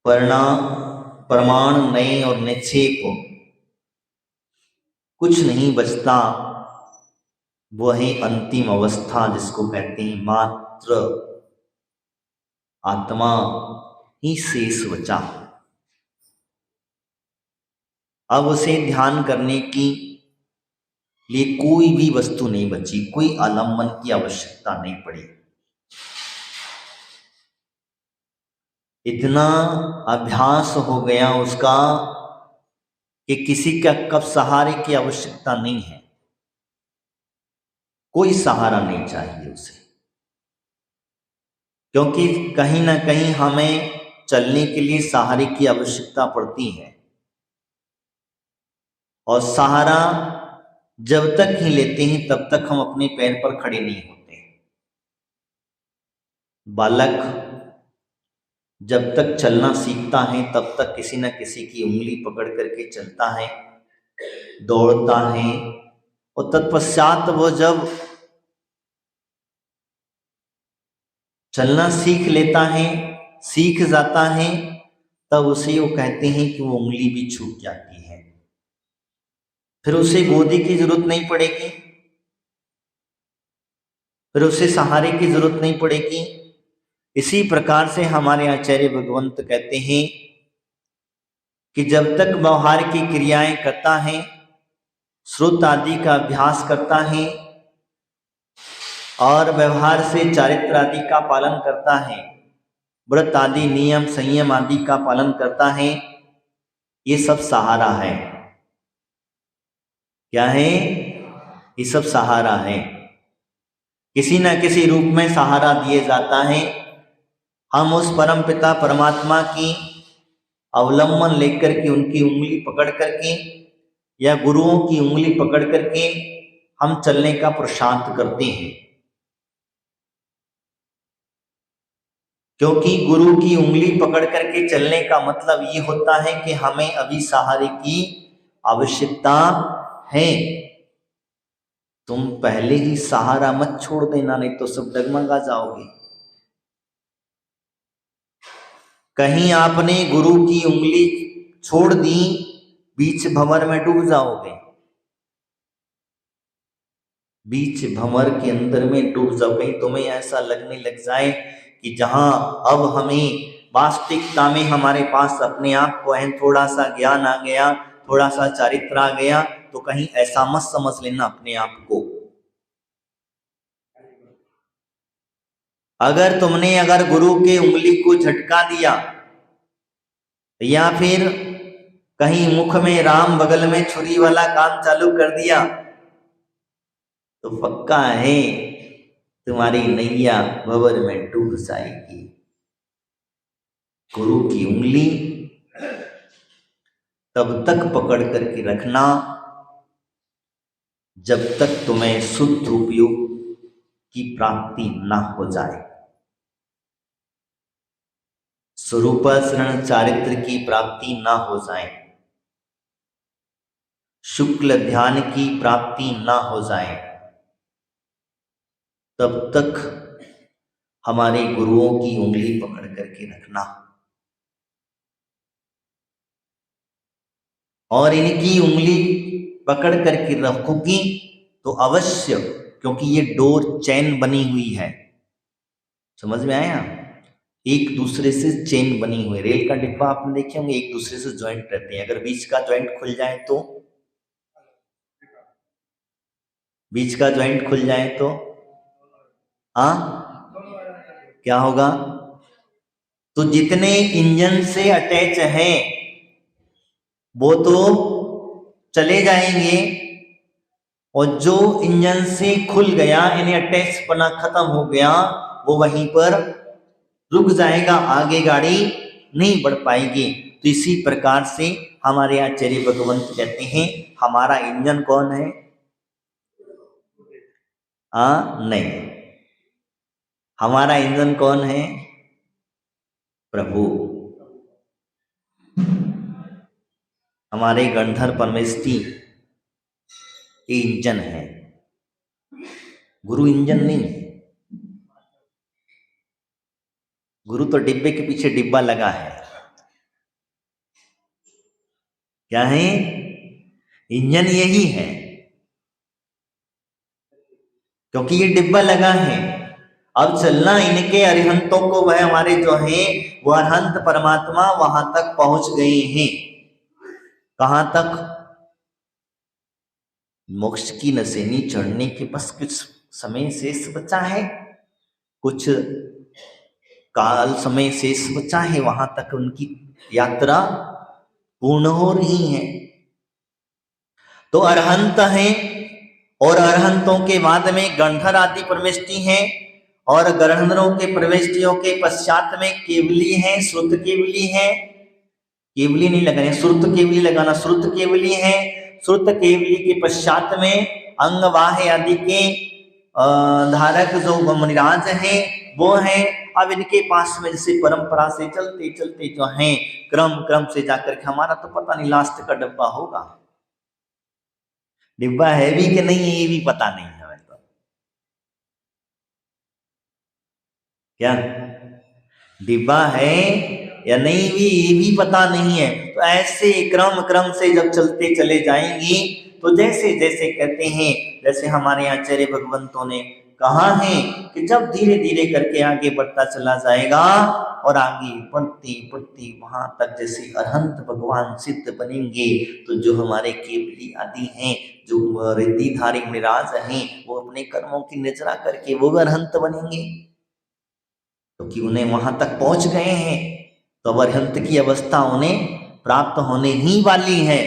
प्रमाण नए और निक्षेप कुछ नहीं बचता। वही अंतिम अवस्था जिसको कहते हैं मात्र आत्मा ही शेष बचा। अब उसे ध्यान करने की लिए कोई भी वस्तु नहीं बची, कोई आलम्बन की आवश्यकता नहीं पड़ी। इतना अभ्यास हो गया उसका कि किसी का कब सहारे की आवश्यकता नहीं है, कोई सहारा नहीं चाहिए उसे। क्योंकि कहीं ना कहीं हमें चलने के लिए सहारे की आवश्यकता पड़ती है, और सहारा जब तक ही लेते हैं तब तक हम अपने पैर पर खड़े नहीं होते। बालक जब तक चलना सीखता है तब तक किसी न किसी की उंगली पकड़ करके चलता है, दौड़ता है, और तत्पश्चात वो जब चलना सीख लेता है, सीख जाता है, तब उसे वो कहते हैं कि वो उंगली भी छूट जाती है। फिर उसे गोदी की जरूरत नहीं पड़ेगी, फिर उसे सहारे की जरूरत नहीं पड़ेगी। इसी प्रकार से हमारे आचार्य भगवंत कहते हैं कि जब तक व्यवहार की क्रियाएं करता है, श्रुत आदि का अभ्यास करता है और व्यवहार से चारित्र आदि का पालन करता है, व्रत आदि नियम संयम आदि का पालन करता है, ये सब सहारा है। क्या है? ये सब सहारा है। किसी न किसी रूप में सहारा दिए जाता है। हम उस परम पिता परमात्मा की अवलंबन लेकर के, उनकी उंगली पकड़ करके या गुरुओं की उंगली पकड़ करके हम चलने का पुरुषार्थ करते हैं। क्योंकि गुरु की उंगली पकड़ करके चलने का मतलब ये होता है कि हमें अभी सहारे की आवश्यकता है। तुम पहले ही सहारा मत छोड़ देना, नहीं तो सब डगमगा जाओगे। कहीं आपने गुरु की उंगली छोड़ दी, बीच भंवर में डूब जाओगे। बीच भंवर के अंदर में डूब जाओ। कहीं तुम्हें ऐसा लगने लग जाए कि जहां अब हमें वास्तविकता में हमारे पास अपने आप को है, थोड़ा सा ज्ञान आ गया, थोड़ा सा चारित्र आ गया, तो कहीं ऐसा मत समझ लेना अपने आप को। अगर गुरु के उंगली को झटका दिया, या फिर कहीं मुख में राम बगल में छुरी वाला काम चालू कर दिया, तो पक्का है तुम्हारी नैया भंवर में डूब जाएगी। गुरु की उंगली तब तक पकड़ करके रखना जब तक तुम्हें शुद्ध उपयोग की प्राप्ति न हो जाए, स्वरूप शरण चारित्र की प्राप्ति न हो जाए, शुक्ल ध्यान की प्राप्ति न हो जाए, तब तक हमारे गुरुओं की उंगली पकड़ करके रखना। और इनकी उंगली पकड़ करके रखोगी तो अवश्य, क्योंकि ये डोर चैन बनी हुई है, समझ में आया? एक दूसरे से चेन बनी हुई। रेल का डिब्बा आपने देखे होंगे, एक दूसरे से ज्वाइंट रहते हैं। अगर बीच का ज्वाइंट खुल जाए तो, बीच का ज्वाइंट खुल जाए तो क्या होगा? तो जितने इंजन से अटैच हैं वो तो चले जाएंगे, और जो इंजन से खुल गया, यानी अटैच पना खत्म हो गया, वो वहीं पर रुक जाएगा, आगे गाड़ी नहीं बढ़ पाएगी। तो इसी प्रकार से हमारे आचार्य भगवंत कहते हैं, हमारा इंजन कौन है? नहीं, हमारा इंजन कौन है? प्रभु। हमारे गणधर परमेष्ठी ये इंजन है, गुरु इंजन नहीं। गुरु तो डिब्बे के पीछे डिब्बा लगा है, क्या है? इंजन यही है, क्योंकि ये डिब्बा लगा है। अब चलना इनके अरिहंतों को, वह हमारे जो है वो अरहंत परमात्मा वहां तक पहुंच गए हैं। कहां तक? मोक्ष की नसेनी चढ़ने के बस कुछ समय शेष बचा है, कुछ काल समय शेष बचा है, वहां तक उनकी यात्रा पूर्ण हो रही है। तो अरहंत हैं, और अरहंतों के बाद में गंधर आदि प्रविष्टि हैं, और गंधर्वों के प्रविष्टियों के पश्चात में केवली है, श्रुत केवली है। केवली नहीं लगाना, श्रुत केवली लगाना। श्रुत केवली है। श्रुत केवली के पश्चात में अंगवाह आदि के धारक जो मुनिराज हैं वो हैं। अब इनके पास में जैसे परंपरा से चलते चलते जो हैं क्रम क्रम से जाकर के, हमारा तो पता नहीं लास्ट का डब्बा होगा, डिब्बा है भी कि नहीं ये भी पता नहीं है हमें तो। क्या डिब्बा है या नहीं भी ये भी पता नहीं है। तो ऐसे क्रम क्रम से जब चलते चले जाएंगे, तो जैसे जैसे कहते हैं, जैसे हमारे आचार्य भगवंतों ने कहा है कि जब धीरे धीरे करके आगे बढ़ता चला जाएगा, और आगे बढ़ते बढ़ते वहां तक जैसे अरहंत भगवान सिद्ध बनेंगे, तो जो हमारे केवली आदि हैं, जो रिद्धिधारी निराज हैं, वो अपने कर्मों की निचरा करके वो भी अरहंत बनेंगे, क्योंकि उन्हें वहां तक पहुंच गए हैं। तो अरहंत की अवस्था उन्हें प्राप्त होने ही वाली है।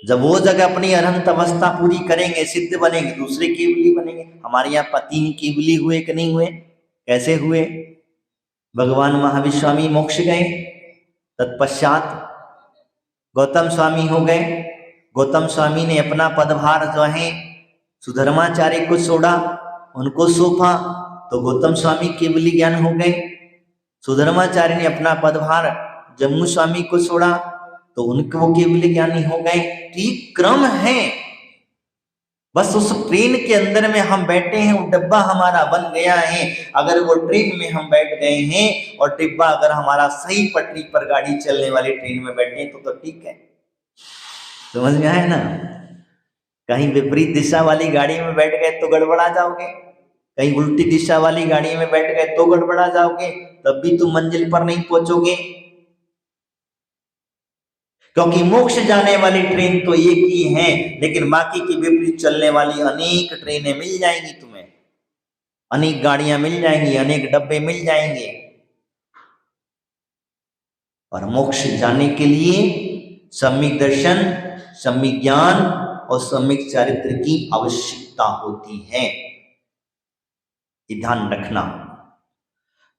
जब वो जगह अपनी अरहंत अवस्था पूरी करेंगे, सिद्ध बनेंगे, दूसरे केवली बनेंगे। हमारे यहाँ पति केवली हुए कि नहीं हुए? कैसे हुए? भगवान महावीर स्वामी मोक्ष गए, तत्पश्चात गौतम स्वामी हो गए। गौतम स्वामी ने अपना पदभार जो है सुधर्माचार्य को छोड़ा, उनको सौंपा, तो गौतम स्वामी केवली ज्ञान हो गए। सुधर्माचार्य ने अपना पदभार जम्मू स्वामी को छोड़ा, तो उनको वो केवली ज्ञानी हो गए। ठीक क्रम है। बस उस ट्रेन के अंदर में हम बैठे हैं, वो डब्बा हमारा बन गया है। अगर वो ट्रेन में हम बैठ गए हैं और डिब्बा अगर हमारा सही पटरी पर गाड़ी चलने वाली ट्रेन में बैठे तो ठीक है। समझ में आया ना? कहीं विपरीत दिशा वाली गाड़ी में बैठ गए तो गड़बड़ा जाओगे, कहीं उल्टी दिशा वाली गाड़ी में बैठ गए तो गड़बड़ा जाओगे, तब भी तुम मंजिल पर नहीं पहुंचोगे। क्योंकि मोक्ष जाने वाली ट्रेन तो एक ही है, लेकिन बाकी की विपरीत चलने वाली अनेक ट्रेनें मिल जाएंगी तुम्हें, अनेक गाड़ियां मिल जाएंगी, अनेक डब्बे मिल जाएंगे। और मोक्ष जाने के लिए सम्यक दर्शन, सम्यक ज्ञान और सम्यक चरित्र की आवश्यकता होती है। ये ध्यान रखना।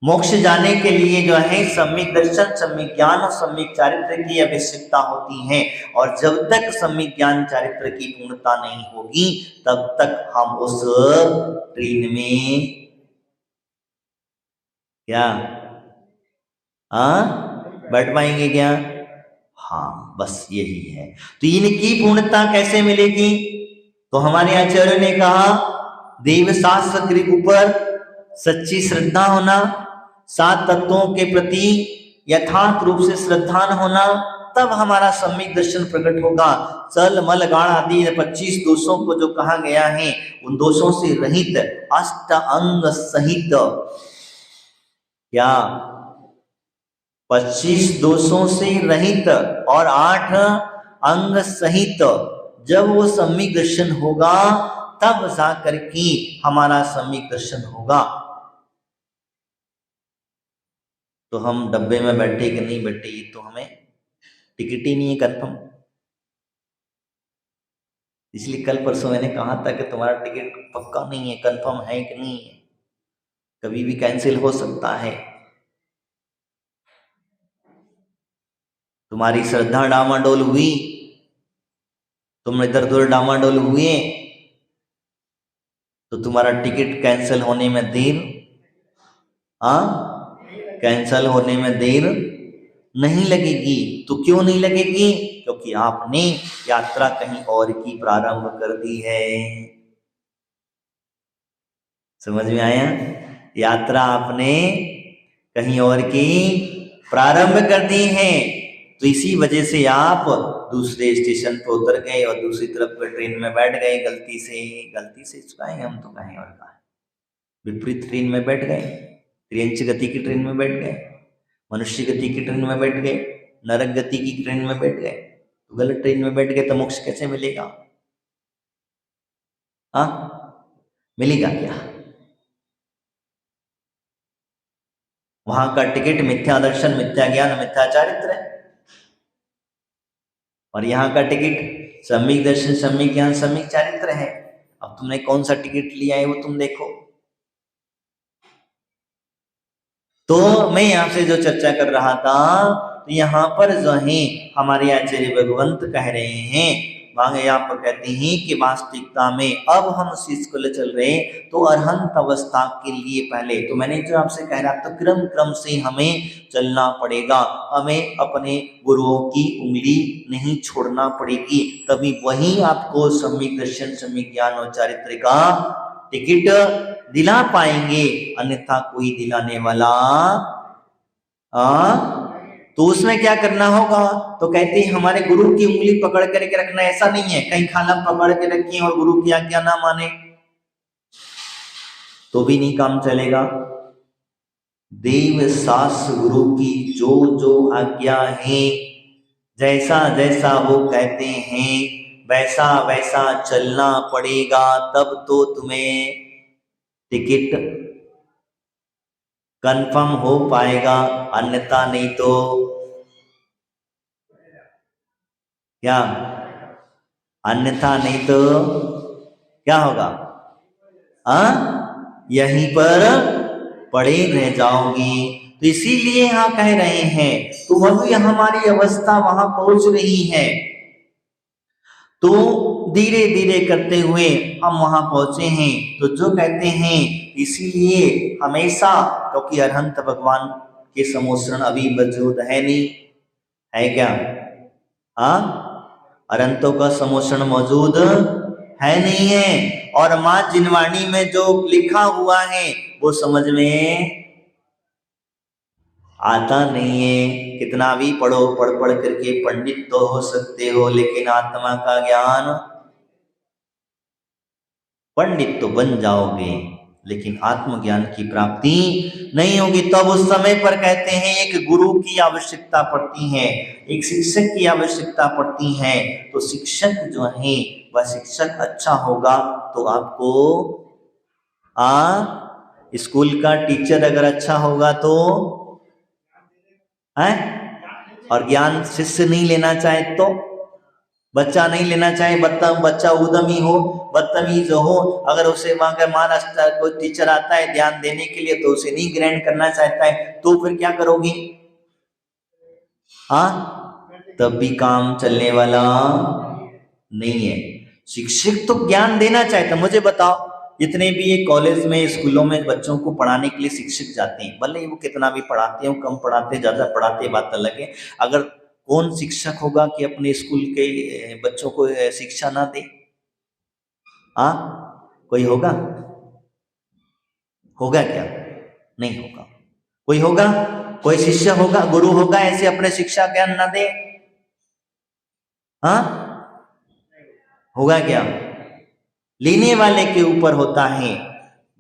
मोक्ष जाने के लिए जो है सम्यक दर्शन, सम्यक ज्ञान और सम्यक चारित्र की आवश्यकता होती है। और जब तक सम्यक ज्ञान चारित्र की पूर्णता नहीं होगी, तब तक हम उस ट्रेन में क्या बैठ पाएंगे क्या? हाँ, बस यही है। तो इनकी पूर्णता कैसे मिलेगी? तो हमारे आचार्य ने कहा, देव शास्त्र के ऊपर सच्ची श्रद्धा होना, सात तत्वों के प्रति यथार्थ रूप से श्रद्धान होना, तब हमारा सम्यक दर्शन प्रकट होगा। चल मल गाण आदि 25 दोषों को जो कहा गया है, उन दोषों से रहित, अष्ट अंग सहित, क्या 25 दोषों से रहित और 8 अंग सहित जब वो सम्यक दर्शन होगा, तब जाकर के हमारा सम्यक दर्शन होगा। तो हम डब्बे में बैठे कि नहीं बैठे, ये तो हमें टिकट ही नहीं है कंफर्म। इसलिए कल परसों मैंने कहा था कि तुम्हारा टिकट पक्का नहीं है, कंफर्म है कि नहीं है, कभी भी कैंसिल हो सकता है। तुम्हारी श्रद्धा डामाडोल हुई, तुम इधर उधर डामाडोल हुए, तो तुम्हारा टिकट कैंसिल होने में देर कैंसिल होने में देर नहीं लगेगी। तो क्यों नहीं लगेगी? क्योंकि आपने यात्रा कहीं और की प्रारंभ कर दी है। समझ में आया? यात्रा आपने कहीं और की प्रारंभ कर दी है। तो इसी वजह से आप दूसरे स्टेशन पर उतर गए और दूसरी तरफ के ट्रेन में बैठ गए गलती से चुकाए हम तो कहें और कहा विपरीत ट्रेन में बैठ गए, त्रियंच गति की ट्रेन में बैठ गए, मनुष्य गति की ट्रेन में बैठ गए, नरक गति की ट्रेन में बैठ गए, तो गलत ट्रेन में बैठ गए तो मोक्ष कैसे मिलेगा? हाँ, मिलेगा क्या? वहां का टिकट मिथ्या दर्शन, मिथ्या ज्ञान, मिथ्या चारित्र है, और यहाँ का टिकट सम्यक दर्शन, सम्यक ज्ञान, सम्यक चारित्र है। अब तुमने कौन सा टिकट लिया है वो तुम देखो। तो मैं यहाँ से जो चर्चा कर रहा था, तो यहाँ पर जो है हमारे आचार्य भगवंत कह रहे हैं, मांगे यहाँ पर कहते हैं कि वास्तविकता में अब हम उस चीज को ले चल रहे हैं, तो अरहंत अवस्था के लिए पहले तो मैंने जो आपसे कह रहा था क्रम क्रम से हमें चलना पड़ेगा, हमें अपने गुरुओं की उंगली नहीं छोड़ना पड़ेगी, तभी वही आपको सम्यक दर्शन, सम्यक ज्ञान और चारित्र का टिकट दिला पाएंगे, अन्यथा कोई दिलाने वाला तो उसमें क्या करना होगा? तो कहते हैं हमारे गुरु की उंगली पकड़ करके रखना। ऐसा नहीं है कहीं खाना पकड़ के रखिए और गुरु की आज्ञा ना माने तो भी नहीं काम चलेगा। देव सास गुरु की जो जो आज्ञा है, जैसा जैसा वो कहते हैं वैसा वैसा चलना पड़ेगा, तब तो तुम्हें टिकट कंफर्म हो पाएगा, अन्यथा नहीं तो क्या? अन्यथा नहीं तो क्या होगा? यहीं पर पड़े रह जाओगी। तो इसीलिए यहाँ कह रहे हैं तो अभी हमारी अवस्था वहां पहुंच रही है, तो धीरे धीरे करते हुए हम वहां पहुंचे हैं। तो जो कहते हैं इसीलिए हमेशा, क्योंकि अरहंत भगवान के समोषण अभी मौजूद है नहीं, है क्या? अरहंतों का समोषण मौजूद है नहीं है, और मां जिनवाणी में जो लिखा हुआ है वो समझ में आता नहीं है। कितना भी पढ़ो, पढ़ पढ़ करके पंडित तो हो सकते हो, लेकिन आत्मा का ज्ञान, पंडित तो बन जाओगे लेकिन आत्मज्ञान की प्राप्ति नहीं होगी। तब उस समय पर कहते हैं एक गुरु की आवश्यकता पड़ती है, एक शिक्षक की आवश्यकता पड़ती है। तो शिक्षक जो है वह शिक्षक अच्छा होगा तो आपको स्कूल का टीचर अगर अच्छा होगा तो है, और ज्ञान शिष्य नहीं लेना चाहे तो, बच्चा नहीं लेना चाहे, बच्चा उद्यमी हो, बदतमीज हो, अगर उसे वहां का महाराष्ट्र कोई टीचर आता है ध्यान देने के लिए तो उसे नहीं ग्रहण करना चाहता है, तो फिर क्या करोगे? तब भी काम चलने वाला नहीं है। शिक्षक तो ज्ञान देना चाहता। मुझे बताओ जितने भी ये कॉलेज में, स्कूलों में बच्चों को पढ़ाने के लिए शिक्षक जाते हैं, भले ही वो कितना भी पढ़ाते हो, कम पढ़ाते, ज्यादा पढ़ाते, बात अलग है। अगर कौन शिक्षक होगा कि अपने स्कूल के बच्चों को शिक्षा ना दे? कोई होगा? होगा क्या? नहीं होगा। कोई होगा? कोई शिष्य होगा, गुरु होगा ऐसे अपने शिक्षा ज्ञान ना दे? होगा क्या? लेने वाले के ऊपर होता है।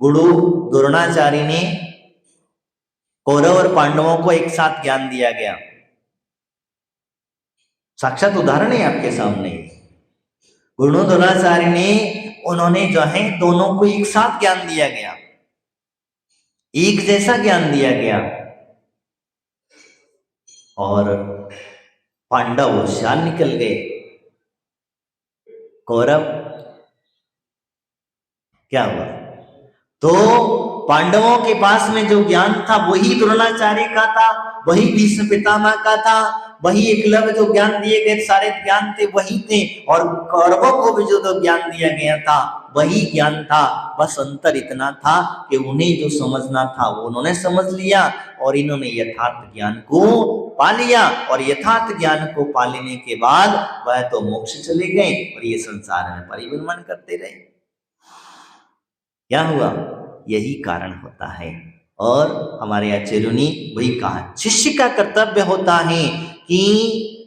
गुरु द्रोणाचार्य ने कौरव और पांडवों को एक साथ ज्ञान दिया गया, साक्षात उदाहरण है आपके सामने। गुरु द्रोणाचार्य ने, उन्होंने जो है दोनों को एक साथ ज्ञान दिया गया, एक जैसा ज्ञान दिया गया, और पांडव होशियार निकल गए, कौरव क्या हुआ? तो पांडवों के पास में जो ज्ञान था वही द्रोणाचार्य का था, वही भीष्म पितामह का था, वही एकलव्य जो ज्ञान दिए गए सारे ज्ञान थे वही थे, और कौरवों को भी जो ज्ञान दिया गया था वही ज्ञान था। बस अंतर इतना था कि उन्हें जो समझना था वो उन्होंने समझ लिया, और इन्होंने यथार्थ ज्ञान को पा लिया, और यथार्थ ज्ञान को पा लेने के बाद वह तो मोक्ष चले गए और ये संसार में परिभ्रमण करते रहे। क्या हुआ? यही कारण होता है। और हमारे आचार्यों ने वही कहा, शिष्य का कर्तव्य होता है कि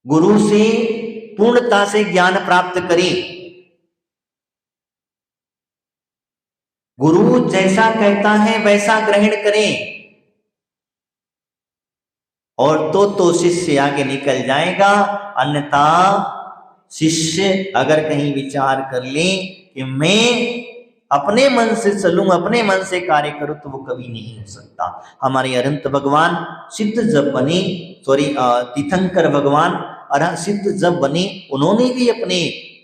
गुरु से पूर्णता से ज्ञान प्राप्त करें। गुरु जैसा कहता है वैसा ग्रहण करें, और तो शिष्य आगे निकल जाएगा। अन्यथा शिष्य अगर कहीं विचार कर ले कि मैं अपने मन से चलूं, अपने मन से कार्य करूं, तो वो कभी नहीं हो सकता। हमारे अनंत भगवान सिद्ध जब बने, तीर्थंकर भगवान अरहंत सिद्ध जब बने, उन्होंने भी अपने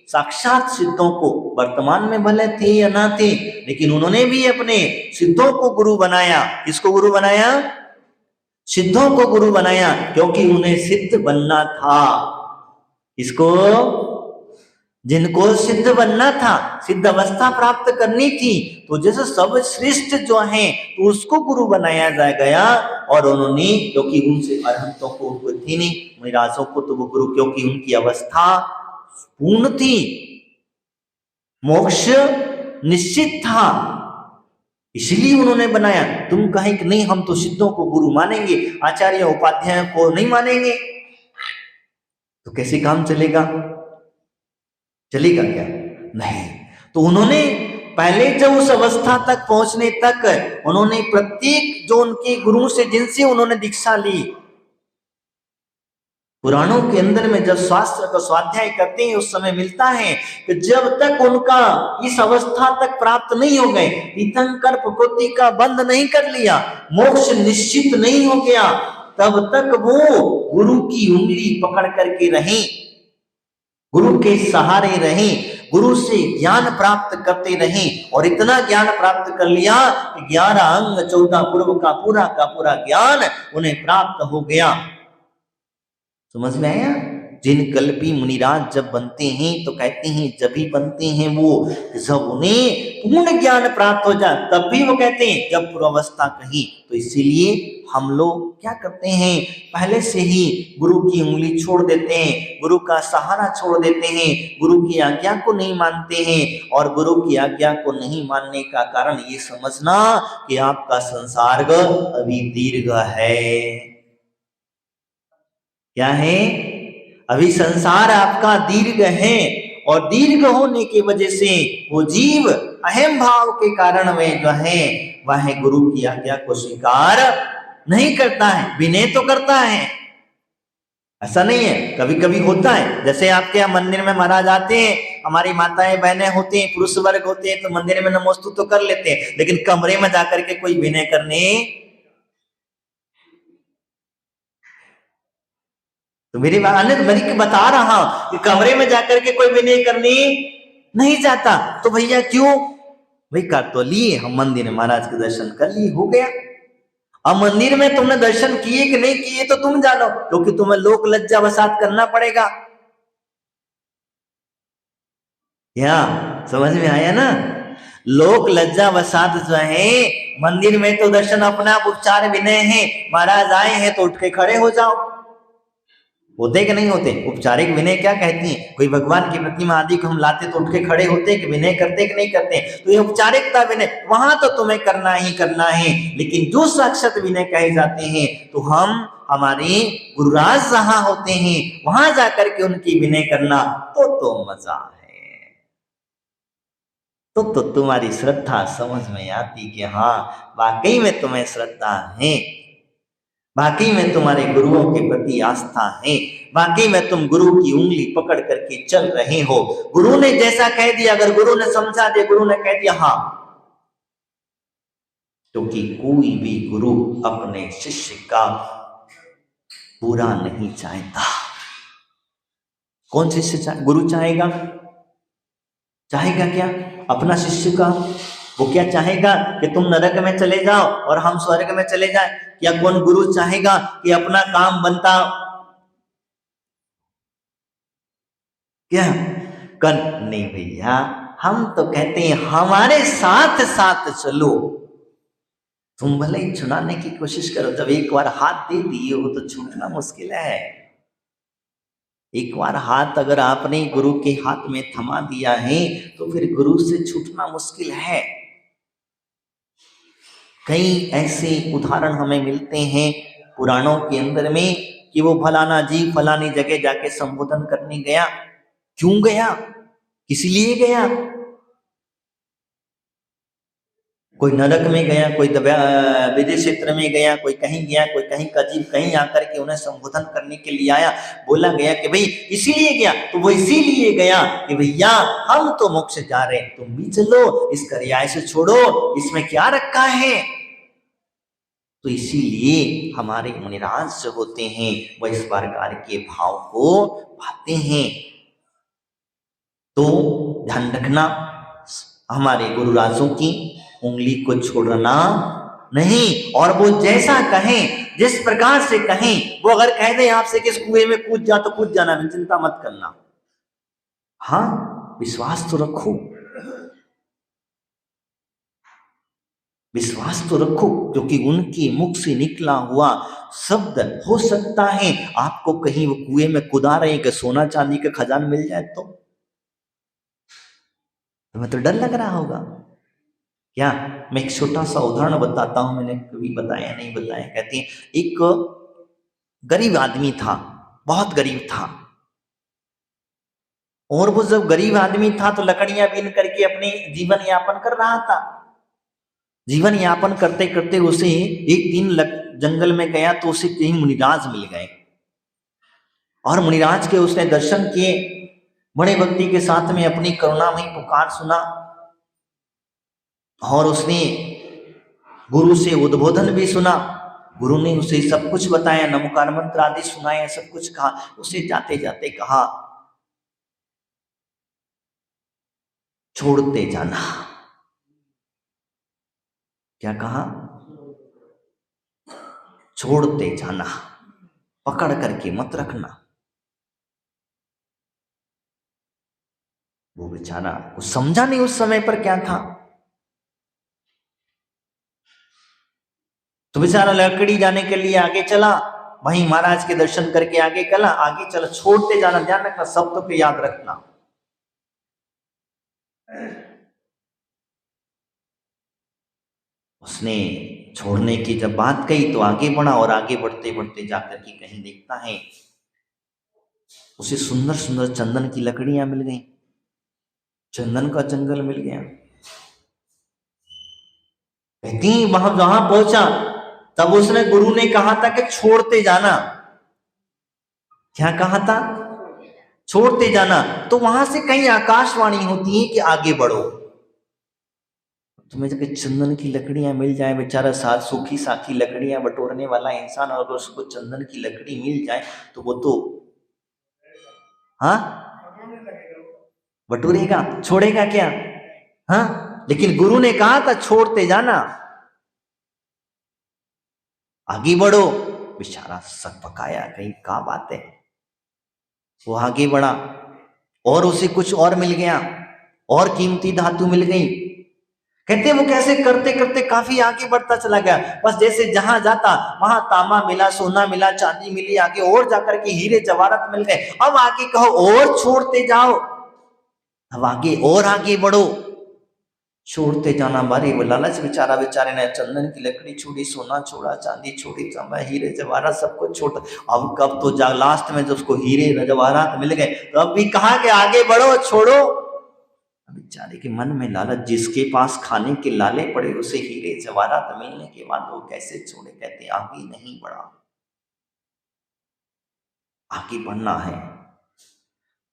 साक्षात सिद्धों को, वर्तमान में भले थे या ना थे, लेकिन उन्होंने भी अपने सिद्धों को गुरु बनाया। किसको गुरु बनाया? सिद्धों को गुरु बनाया, क्योंकि उन्हें सिद्ध बनना था। इसको, जिनको सिद्ध बनना था, सिद्ध अवस्था प्राप्त करनी थी, तो जैसे सब श्रेष्ठ जो हैं तो उसको गुरु बनाया जा गया। और उन्होंने, क्योंकि उनसे अरहंतों को थी नहीं, मुनिराजों को तो वो गुरु, क्योंकि उनकी अवस्था पूर्ण थी, मोक्ष निश्चित था, इसलिए उन्होंने बनाया। तुम कहें कि नहीं हम तो सिद्धों को गुरु मानेंगे, आचार्य उपाध्याय को नहीं मानेंगे, तो कैसे काम चलेगा? चलेगा क्या? नहीं। तो उन्होंने पहले जब उस अवस्था तक पहुंचने तक उन्होंने प्रत्येक जो उनके गुरु से, जिनसे उन्होंने दीक्षा ली, पुराणों के अंदर में जब शास्त्र का स्वाध्याय करते हैं उस समय मिलता है कि जब तक उनका इस अवस्था तक प्राप्त नहीं हो गए, तीर्थंकर प्रकृति का बंध नहीं कर लिया, मोक्ष निश्चित नहीं हो गया, तब तक वो गुरु की उंगली पकड़ करके रहे, गुरु के सहारे रहे, गुरु से ज्ञान प्राप्त करते रहे। और इतना ज्ञान प्राप्त कर लिया कि 11 अंग 14 पूर्व का पूरा ज्ञान उन्हें प्राप्त हो गया। समझ में आया? जिन कल्पी मुनिराज जब बनते हैं तो कहते हैं जब भी बनते हैं वो, जब उन्हें पूर्ण ज्ञान प्राप्त हो जाए, तब भी वो कहते हैं जब पूर्वावस्था कही। तो इसीलिए हम लोग क्या करते हैं, पहले से ही गुरु की उंगली छोड़ देते हैं, गुरु का सहारा छोड़ देते हैं, गुरु की आज्ञा को नहीं मानते हैं। और गुरु की आज्ञा को नहीं मानने का कारण ये समझना कि आपका संसर्ग अभी दीर्घ है। क्या है? अभी संसार आपका दीर्घ है, और दीर्घ होने की वजह से वो जीव अहम भाव के कारण में जो है वह गुरु की आज्ञा को स्वीकार नहीं करता है, विनय तो करता है। ऐसा नहीं है, कभी कभी होता है, जैसे आपके यहाँ मंदिर में महाराज आते हैं, हमारी माताएं बहनें होती हैं, पुरुष वर्ग होते हैं, तो मंदिर में नमोस्तु तो कर लेते हैं, लेकिन कमरे में जाकर के कोई विनय करने, तो मेरी बता रहा हूं कि कमरे में जाकर के कोई विनय करने नहीं जाता। तो भैया क्यों? भाई कर तो लिए, हम मंदिर में महाराज के दर्शन कर लिए, हो गया। अब मंदिर में तुमने दर्शन किए कि नहीं किए तो तुम जानो, क्योंकि तुम्हें लोक लज्जा वसात करना पड़ेगा। क्या समझ में आया ना? लोक लज्जा वसात जो है, मंदिर में तो दर्शन अपना उपचार विनय है, महाराज आए हैं तो उठ के खड़े हो जाओ, होते कि नहीं होते? औपचारिक विनय क्या कहती है? कोई भगवान की प्रतिमा आदि को हम लाते तो उठ के खड़े होते कि विनय करते कि नहीं करते? तो ये औपचारिकता विनय वहां तो तुम्हें करना ही करना है, लेकिन जो साक्षात विनय कहे जाते हैं तो हम हमारे गुरुराज जहां होते हैं वहां जाकर के उनकी विनय करना तो मजा है। तो तुम्हारी श्रद्धा समझ में आती कि हाँ वाकई में तुम्हें श्रद्धा है, वाकई में तुम्हारे गुरुओं के प्रति आस्था है, वाकई में तुम गुरु की उंगली पकड़ करके चल रहे हो। गुरु ने जैसा कह दिया, अगर गुरु ने समझा दिया, गुरु ने कह दिया हाँ, क्योंकि कोई भी गुरु अपने शिष्य का बुरा नहीं चाहता। कौन शिष्य गुरु चाहेगा? चाहेगा क्या अपना शिष्य का? वो क्या चाहेगा कि तुम नरक में चले जाओ और हम स्वर्ग में चले जाएं? या कौन गुरु चाहेगा कि अपना काम बनता क्या कर? नहीं भैया, हम तो कहते हैं हमारे साथ साथ चलो। तुम भले ही छुड़ाने की कोशिश करो, जब एक बार हाथ दे दिए हो तो छूटना मुश्किल है। एक बार हाथ अगर आपने गुरु के हाथ में थमा दिया है तो फिर गुरु से छूटना मुश्किल है। कई ऐसे उदाहरण हमें मिलते हैं पुराणों के अंदर में कि वो फलाना जीव फलानी जगह जाके संबोधन करने गया। क्यों गया, किस लिए गया? कोई नरक में गया, कोई विदेश क्षेत्र में गया, कोई कहीं गया, कोई कहीं का जीव कहीं आकर के उन्हें संबोधन करने के लिए आया। बोला गया कि भाई इसीलिए गया, तो वो इसीलिए गया कि भैया हम तो मोक्ष जा रहे हैं, तुम भी चलो, इस करियाए से छोड़ो, इसमें क्या रखा है। तो इसीलिए हमारे मुनिराज जो होते हैं वह इस प्रकार के भाव को पाते हैं। तो ध्यान रखना, हमारे गुरुराजों की उंगली को छोड़ना नहीं, और वो जैसा कहें, जिस प्रकार से कहें, वो अगर कह दे आपसे कि इस कुएं में कूद जा तो कूद जाना, चिंता मत करना। हाँ, विश्वास तो रखो, विश्वास तो रखो, क्योंकि उनके मुख से निकला हुआ शब्द हो सकता है आपको कहीं वो कुएं में कुदा रहे कि सोना चांदी का खजान मिल जाए तो तुम्हें तो डर लग रहा होगा क्या। मैं एक छोटा सा उदाहरण बताता हूं, मैंने कभी बताया नहीं बताया। कहते हैं एक गरीब आदमी था, बहुत गरीब था, और वो जब गरीब आदमी था तो लकड़ियां बीन करके अपनी जीवन यापन कर रहा था। जीवन यापन करते करते उसे एक दिन जंगल में गया तो उसे कहीं मुनिराज मिल गए, और मुनिराज के उसने दर्शन किए, बड़े भक्ति के साथ में अपनी करुणामयी पुकार सुना, और उसने गुरु से उद्बोधन भी सुना। गुरु ने उसे सब कुछ बताया, नमोकार मंत्र आदि सुनाया, सब कुछ कहा। उसे जाते जाते कहा छोड़ते जाना। क्या कहा? छोड़ते जाना, पकड़ करके मत रखना। वो बेचारा कुछ समझा नहीं उस समय पर क्या था, तो बेचारा लकड़ी जाने के लिए आगे चला, वहीं महाराज के दर्शन करके आगे चला, छोड़ते जाना, ध्यान रखना, शब्दों को याद रखना। उसने छोड़ने की जब बात कही तो आगे बढ़ा, और आगे बढ़ते बढ़ते जाकर के कहीं देखता है उसे सुंदर सुंदर चंदन की लकड़ियां मिल गई, चंदन का जंगल मिल गया। कहती वहां जहां पहुंचा तब उसने गुरु ने कहा था कि छोड़ते जाना। क्या कहा था? छोड़ते जाना। तो वहां से कहीं आकाशवाणी होती है कि आगे बढ़ो। तुम्हें जब चंदन की लकड़ियां मिल जाए, बेचारा साथ सूखी साखी लकड़ियां बटोरने वाला इंसान, और उसको चंदन की लकड़ी मिल जाए तो वो तो हाँ बटोरेगा, छोड़ेगा क्या? हाँ, लेकिन गुरु ने कहा था छोड़ते जाना, आगे बढ़ो। बेचारा सक पकाया, कहीं क्या बात है। वो आगे बढ़ा, और उसे कुछ और मिल गया, और कीमती धातु मिल गई। कहते वो कैसे करते करते काफी आगे बढ़ता चला गया, बस जैसे जहां जाता वहां तांबा मिला, सोना मिला, चांदी मिली, आगे और जाकर के हीरे जवाहरात मिल गए। अब आगे कहो और छोड़ते जाओ, अब आगे और आगे बढ़ो, छोड़ते जाना। बारी वो लालच, बेचारे ने चंदन की लकड़ी छोड़ी, सोना छोड़ा, चांदी छोड़ी, तांबा हीरे जवाहरात सब कुछ छोड़ा। अब कब तो लास्ट में जब उसको हीरे जवाहरात मिल गए तो अब भी कहा कि आगे बढ़ो, छोड़ो। बेचारे के मन में लालच, जिसके पास खाने के लाले पड़े उसे हीरे जवाहरात मिलने के बाद वो कैसे छोड़े। कहते आगे नहीं बढ़ा, आगे बढ़ना है।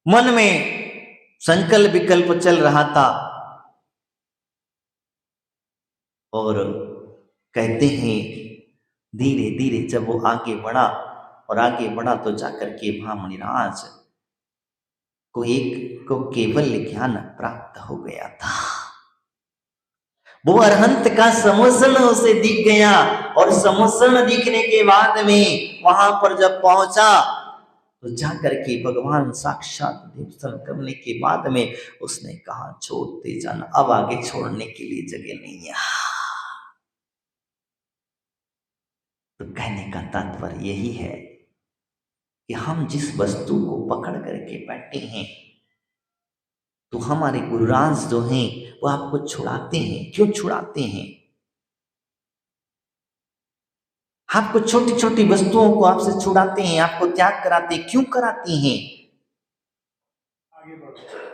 मन में संकल्प विकल्प चल रहा था, और कहते हैं धीरे धीरे जब वो आगे बढ़ा, और आगे बढ़ा तो जाकर के वहां मुनिराज को केवल ज्ञान प्राप्त हो गया था। वो अरहंत का समोसन उसे दिख गया, और समोसन दिखने के बाद में वहां पर जब पहुंचा तो जाकर के भगवान साक्षात दर्शन करने के बाद में उसने कहा छोड़ते जाना, अब आगे छोड़ने के लिए जगह नहीं है। तो कहने का तात्पर्य यही है कि हम जिस वस्तु को पकड़ करके बैठे हैं, तो हमारे गुरुराज जो हैं वो आपको छुड़ाते हैं। क्यों छुड़ाते हैं? आपको छोटी छोटी वस्तुओं को आपसे छुड़ाते हैं, आपको त्याग कराते हैं। क्यों कराते हैं?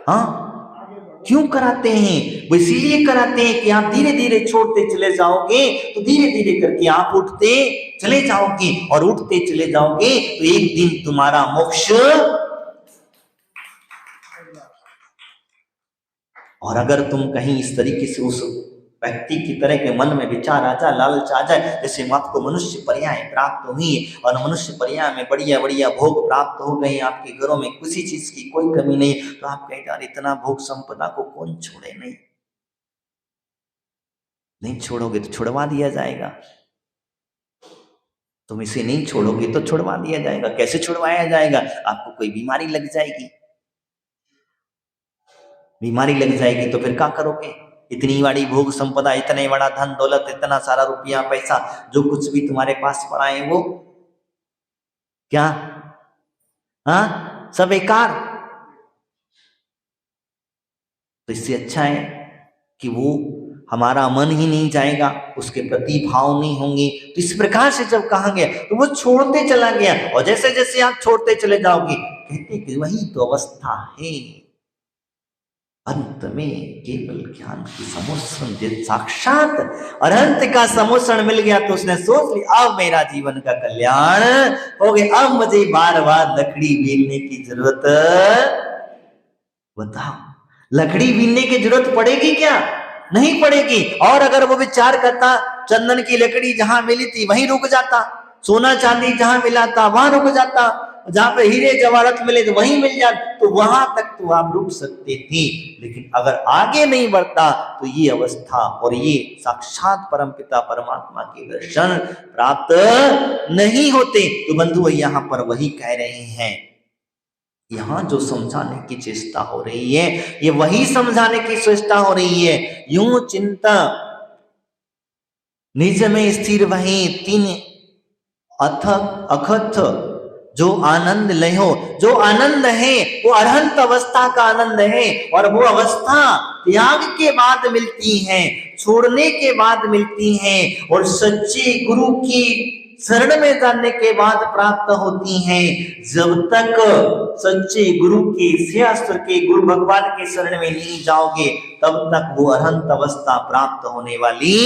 हाँ, क्यों कराते हैं? वो इसीलिए कराते हैं कि आप धीरे धीरे छोड़ते चले जाओगे तो धीरे धीरे करके आप उठते चले जाओगे, और उठते चले जाओगे तो एक दिन तुम्हारा मोक्ष। और अगर तुम कहीं इस तरीके से उस व्यक्ति की तरह के मन में विचार आ जाए, लालच आ जाए, जैसे आपको मनुष्य पर्याय प्राप्त हुई और मनुष्य पर्याय में बढ़िया बढ़िया भोग प्राप्त हो गए, आपके घरों में किसी चीज की कोई कमी नहीं, तो आप कहें यार इतना भोग संपदा को कौन छोड़े। नहीं छोड़ोगे तो छुड़वा दिया जाएगा। तुम इसे नहीं छोड़ोगे तो छुड़वा दिया जाएगा। कैसे छुड़वाया जाएगा? आपको कोई बीमारी लग जाएगी, बीमारी लग जाएगी तो फिर क्या करोगे? इतनी बड़ी भोग संपदा, इतने बड़ा धन दौलत, इतना सारा रुपया पैसा, जो कुछ भी तुम्हारे पास पड़ा है वो क्या, हाँ, सब बेकार। तो इससे अच्छा है कि वो हमारा मन ही नहीं जाएगा, उसके प्रति भाव नहीं होंगे। तो इस प्रकार से जब कहा गया तो वो छोड़ते चला गया, और जैसे जैसे आप छोड़ते चले जाओगे, कहते कि वही तो अवस्था है अंत में केवल ज्ञान की समोषण। साक्षात अनंत का समोषण मिल गया तो उसने सोच लिया अब मेरा जीवन का कल्याण हो गया, अब मुझे बार बार लकड़ी बीनने की जरूरत। बताओ, लकड़ी बीनने की जरूरत पड़ेगी क्या? नहीं पड़ेगी। और अगर वो विचार करता चंदन की लकड़ी जहां मिली थी वहीं रुक जाता, सोना चांदी जहां मिला था वहां रुक जाता, जहां पे हीरे जवाहरात मिले तो वहीं मिल जाते, तो वहां तक तो आप रुक सकते थे। लेकिन अगर आगे नहीं बढ़ता तो ये अवस्था और ये साक्षात परमपिता परमात्मा के दर्शन प्राप्त नहीं होते। तो बंधु यहाँ पर वही कह रहे हैं, यहाँ जो समझाने की चेष्टा हो रही है ये वही समझाने की चेष्टा हो रही है। यूं चिंता निज में स्थिर वही तीन अथक अखथ जो आनंद लहो। जो आनंद है वो अरहंत अवस्था का आनंद है, और वो अवस्था त्याग के बाद मिलती है, छोड़ने के बाद मिलती है, और सच्चे गुरु की शरण में जाने के बाद प्राप्त होती हैं। जब तक सच्चे गुरु के शास्त्र के गुरु भगवान के शरण में नहीं जाओगे तब तक वो अरहंत अवस्था प्राप्त होने वाली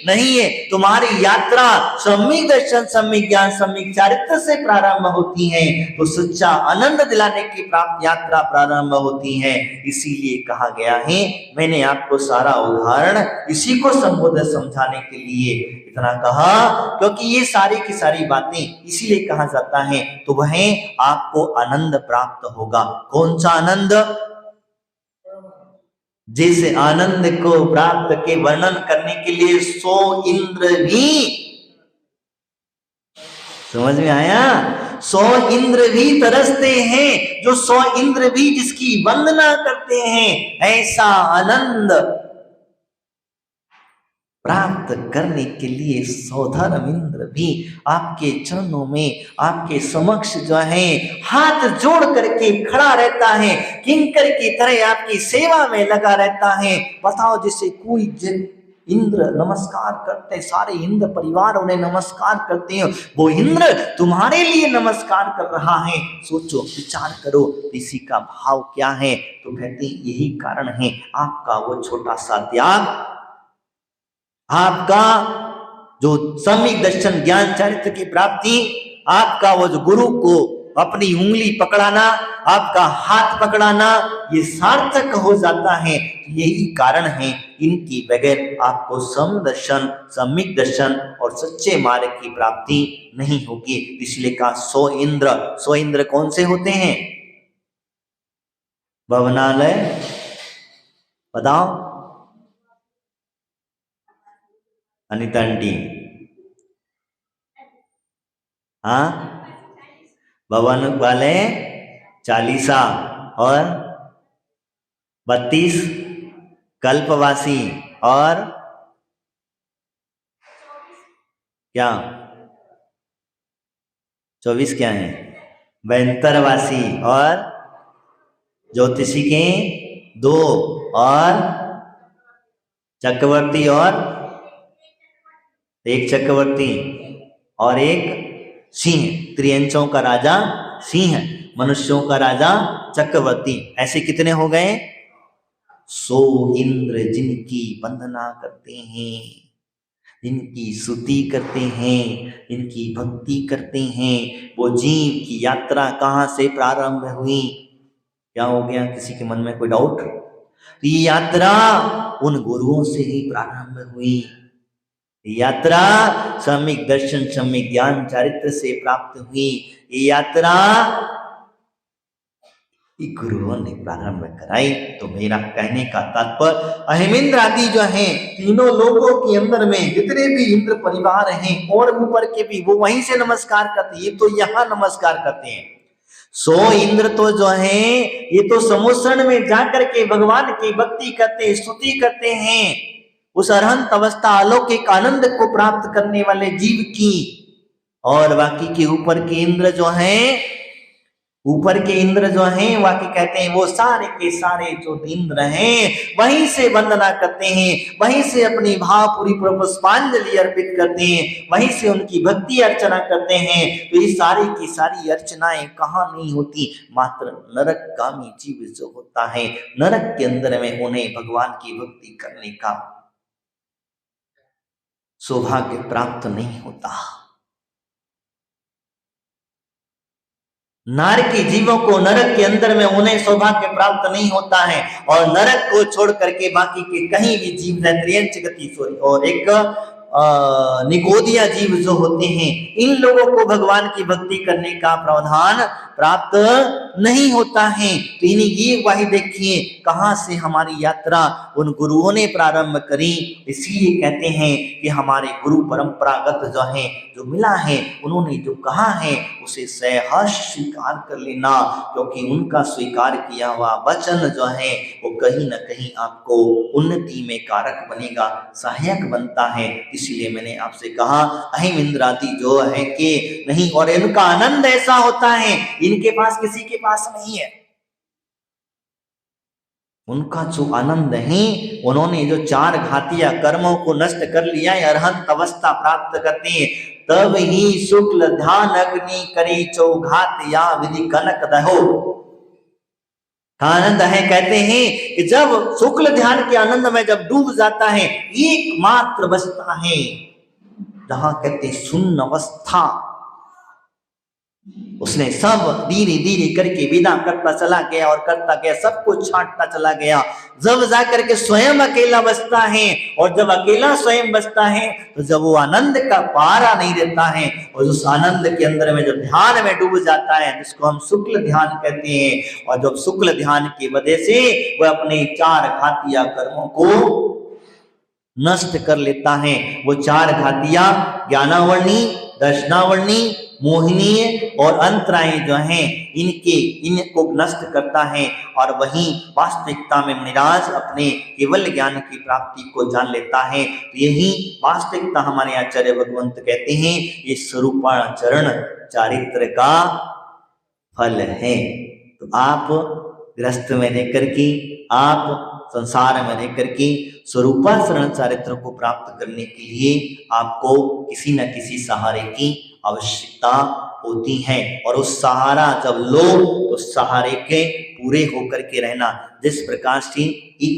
नहीं है। तुम्हारी यात्रा सम्यक दर्शन, सम्यक ज्ञान, सम्यक चारित्र से प्रारंभ होती है, तो सच्चा आनंद दिलाने की प्राप्त यात्रा प्रारंभ होती है। इसीलिए कहा गया है, मैंने आपको सारा उदाहरण इसी को संबोधित समझाने के लिए इतना कहा, क्योंकि ये सारी की सारी बातें इसीलिए कहा जाता है तो वह आपको आनंद प्राप्त होगा। कौन सा आनंद? जिस आनंद को प्राप्त के वर्णन करने के लिए 100 इंद्र भी, समझ में आया? 100 इंद्र भी तरसते हैं, जो 100 इंद्र भी जिसकी वंदना करते हैं, ऐसा आनंद प्राप्त करने के लिए 100 धर्म इंद्र भी आपके चरणों में, आपके समक्ष जो है हाथ जोड़ करके खड़ा रहता है, किंकर की तरह आपकी सेवा में लगा रहता है। बताओ, जैसे कोई इंद्र नमस्कार करते, सारे इंद्र परिवार उन्हें नमस्कार करते हैं, वो इंद्र तुम्हारे लिए नमस्कार कर रहा है। सोचो, विचार करो इसी का भाव क्या है। तो कहते हैं यही कारण है आपका वो छोटा सा त्याग, आपका जो सम्यक दर्शन ज्ञान चरित्र की प्राप्ति, आपका वो जो गुरु को अपनी उंगली पकड़ाना, आपका हाथ पकड़ाना, ये सार्थक हो जाता है। यही कारण है, इनकी बगैर आपको सम दर्शन, सम्यक दर्शन और सच्चे मार्ग की प्राप्ति नहीं होगी। इसलिए कहा 100 इंद्र। 100 इंद्र कौन से होते हैं? भवनालय, बताओ अनिता आंटी। हाँ, भवन वाले 40 और 32 कल्पवासी और क्या 24 क्या है? 72वासी और ज्योतिषी के 2 और चक्रवर्ती और 1 चक्रवर्ती और एक सिंह, त्रियंचों का राजा सिंह, मनुष्यों का राजा चक्रवर्ती। ऐसे कितने हो गए? 100 इंद्र जिनकी वंदना करते हैं, जिनकी स्तुति करते हैं, जिनकी भक्ति करते हैं। वो जीव की यात्रा कहाँ से प्रारंभ हुई? क्या हो गया? किसी के मन में कोई डाउट? तो ये यात्रा उन गुरुओं से ही प्रारंभ हुई। यात्रा सम्यक दर्शन, सम्यक ज्ञान, चारित्र से प्राप्त हुई। ये यात्रा गुरुओं ने प्रारंभ कराई। तो मेरा कहने का तात्पर्य, अहिमिंद्र आदि जो हैं तीनों लोगों के अंदर में जितने भी इंद्र परिवार हैं और ऊपर के भी, वो वहीं से नमस्कार करते हैं। ये तो यहाँ नमस्कार करते हैं। 100 इंद्र तो जो हैं ये तो समुद्र में जाकर के भगवान की भक्ति करते, स्तुति करते हैं, उस अरहंत अवस्था अलौकिक आनंद को प्राप्त करने वाले जीव की। और बाकी के ऊपर के इंद्र जो हैं, ऊपर के इंद्र जो हैं, वाकई कहते हैं वो सारे के सारे जो इंद्र हैं वहीं से वंदना करते हैं, वहीं से अपनी भावपूरी पुष्पांजलि अर्पित करते हैं, वहीं से उनकी भक्ति अर्चना करते हैं। तो ये सारी की सारी अर्चनाएं कहाँ नहीं होती? मात्र नरकगामी जीव जो होता है, नरक के अंदर में उन्हें भगवान की भक्ति करने का सौभाग्य प्राप्त नहीं होता। नारकी जीवों को नरक के अंदर में उन्हें सौभाग्य प्राप्त नहीं होता है। और नरक को छोड़ करके बाकी के कहीं भी जीव, त्रियंच गति सॉरी, और एक निगोदिया जीव जो होते हैं, इन लोगों को भगवान की भक्ति करने का प्रावधान प्राप्त नहीं होता है। तो इन्हीं ये वही देखिए कहां से हमारी यात्रा उन गुरुओं ने प्रारंभ करी। इसीलिए कहते हैं कि हमारे गुरु परंपरागत जो है, जो मिला है, उन्होंने जो कहा है उसे सहर्ष स्वीकार कर लेना, क्योंकि उनका स्वीकार किया हुआ वचन जो है वो कहीं ना कहीं आपको उन्नति में कारक बनेगा, सहायक बनता है। इसीलिए मैंने आपसे कहा अहिम इंद्रादि जो है कि नहीं, और इनका आनंद ऐसा होता है इनके पास किसी के पास नहीं है। उनका जो आनंद है, उन्होंने जो 4 घातिया कर्मों को नष्ट कर लिया है, अरहंत अवस्था प्राप्त करते हैं, तब ही शुक्ल ध्यान अग्नि करी चौघात या विधि कनक दहो। आनंद है, कहते हैं कि जब शुक्ल ध्यान के आनंद में जब डूब जाता है, एकमात्र बचता है जहां कहते शून्य अवस्था, उसने सब धीरे धीरे करके विदा करता चला गया और करता गया, सब कुछ छांटता चला गया। जब जाकर के स्वयं अकेला बचता है, और जब अकेला स्वयं बचता है तो जब वो आनंद का पारा नहीं रहता है, और उस आनंद के अंदर में जब ध्यान में डूब जाता है, जिसको हम शुक्ल ध्यान कहते हैं, और जब शुक्ल ध्यान की वजह से वह अपने 4 घातिया कर्मों को नष्ट कर लेता है। वो 4 घातिया ज्ञानावर्णी, दर्शनावर्णी, मोहिनी और अंतराय जो हैं, इनको नष्ट करता है। और वही वास्तविकता में मुनिराज अपने केवल ज्ञान की प्राप्ति को जान लेता है। तो यही वास्तविकता हमारे आचार्य भगवंत कहते हैं, ये स्वरूपाचरण चारित्र का फल है। तो आप गृहस्थ में रहकर के, आप संसार में रहकर के स्वरूपाचरण चारित्र को प्राप्त करने के लिए आपको किसी न किसी सहारे की आवश्यकता होती है। और उस सहारा जब लो तो सहारे के पूरे होकर के रहना। जिस प्रकार से एक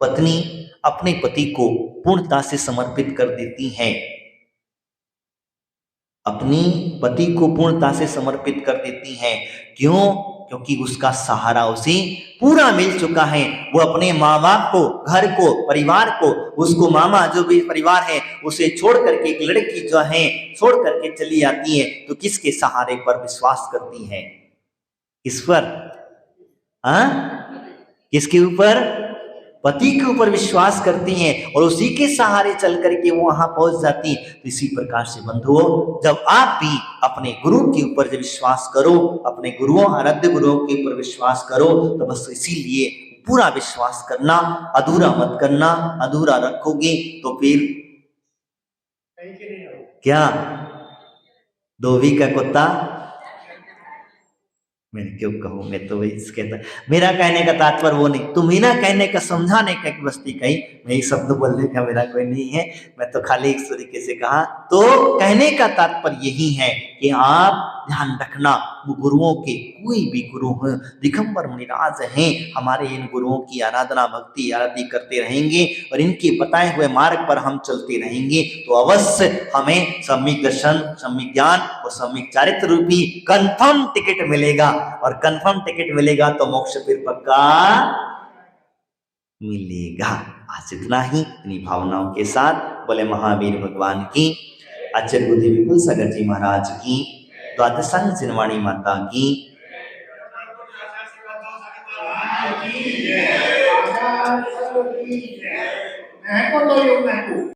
पत्नी अपने पति को पूर्णता से समर्पित कर देती है, अपनी पति को पूर्णता से समर्पित कर देती है, क्यों? क्योंकि उसका सहारा उसे पूरा मिल चुका है। वो अपने माँ बाप को, घर को, परिवार को, उसको मामा जो भी परिवार है उसे छोड़ करके एक लड़की जो है छोड़ करके चली आती है, तो किसके सहारे पर विश्वास करती है? किस पर? किसके ऊपर? पति के ऊपर विश्वास करती हैं, और उसी के सहारे चल करके वो वहां पहुंच जाती। तो इसी प्रकार से बंधुओं, जब आप भी अपने गुरु के ऊपर जब विश्वास करो, अपने गुरुओं, आराध्य गुरुओं के ऊपर विश्वास करो, तो बस इसीलिए पूरा विश्वास करना, अधूरा मत करना। अधूरा रखोगे तो फिर क्या? धोबी का कुत्ता मैं क्यों कहूँ, मैं तो वही कहता, मेरा कहने का तात्पर्य वो नहीं, तुम्हें कहने का, समझाने का एक बस्ती कही, मैं ये शब्द बोलने का मेरा कोई नहीं है, मैं तो खाली इस तरीके से कहा। तो कहने का तात्पर्य यही है कि आप ध्यान रखना, गुरुओं के, कोई भी गुरु हो, दिगंबर मुनिराज हैं, हमारे इन गुरुओं की आराधना भक्ति आरती करते रहेंगे और इनके बताए हुए मार्ग पर हम चलते रहेंगे, तो अवश्य हमें सम्यक दर्शन, सम्यक ज्ञान और सम्यक चारित्र रूपी कंफर्म टिकट मिलेगा, और कंफर्म टिकट मिलेगा तो मोक्ष फिर पक्का मिलेगा। आज इतना ही, इन्हीं भावनाओं के साथ बोले महावीर भगवान की, आचार्य गुरुदेव विपुल सागर जी महाराज की, द्वादशांग सिनवाणी माता की,